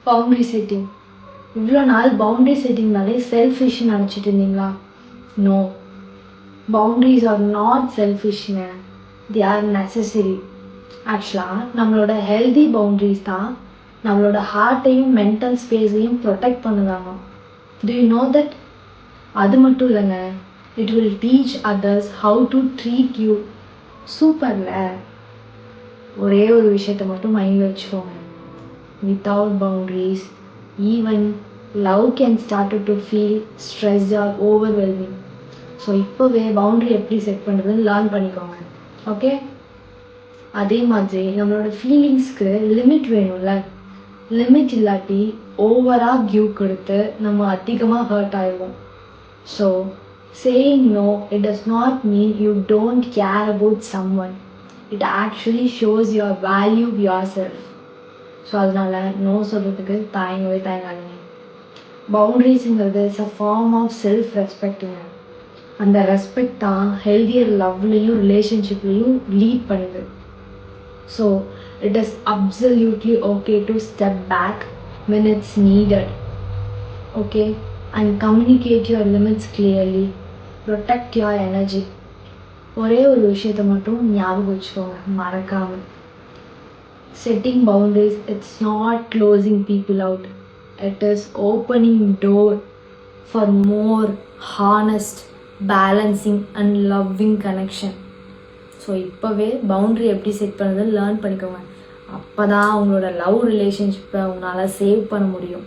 Boundary setting. இவ்வளோ நாள் boundary செட்டிங்னாலே செல்ஃபிஷ்னு நினச்சிட்டு இருந்தீங்களா? நோ, பவுண்ட்ரிஸ் ஆர் நாட் செல்ஃபிஷ்ங்க, தே ஆர் நெசசரி. ஆக்சுவலாக நம்மளோட ஹெல்தி பவுண்ட்ரிஸ் தான் நம்மளோட ஹார்ட்டையும் மென்டல் ஸ்பேஸையும் ப்ரொடெக்ட் பண்ணுதாங்க. Do you know that? அது மட்டும் இல்லைங்க, it will teach others how to treat you. சூப்பர்ல. ஒரே ஒரு விஷயத்தை மட்டும் மைண்டில் வச்சுக்கோங்க. Without boundaries even love can start to feel stress or overwhelming. So இப்போவே பவுண்ட்ரி எப்படி செட் பண்ணுறதுன்னு லேர்ன் பண்ணிக்கோங்க. ஓகே? அதே மாதிரி நம்மளோட ஃபீலிங்ஸ்க்கு லிமிட் வேணும்ல. லிமிட் இல்லாட்டி ஓவராக கிவ் கொடுத்து நம்ம அதிகமாக ஹர்ட் ஆயிடுவோம். So saying no it does not mean you don't care about someone. It actually shows your value yourself. So அதனால் நோ சொல்கிறதுக்கு தயங்காதீங்க. பவுண்ட்ரிஸுங்கிறது it's a form of self ரெஸ்பெக்ட்டுங்க. அந்த ரெஸ்பெக்ட் தான் ஹெல்தியர் லவ்லேயும் ரிலேஷன்ஷிப்லேயும் லீட் பண்ணுது. So it is absolutely okay to step back when it's needed. Okay? And communicate your limits clearly. Protect your energy. ஒரே ஒரு விஷயத்தை மட்டும் ஞாபகம் வச்சுக்கோங்க, மறக்காமல். Setting boundaries, it's not closing people out. It is opening door for more honest, balancing and loving connection. So இப்போவே boundary எப்படி set பண்ணுறதுன்னு லேர்ன் பண்ணிக்கோங்க. அப்போ தான் உங்களோட லவ் ரிலேஷன்ஷிப்பை உங்களால் சேவ் பண்ண முடியும்.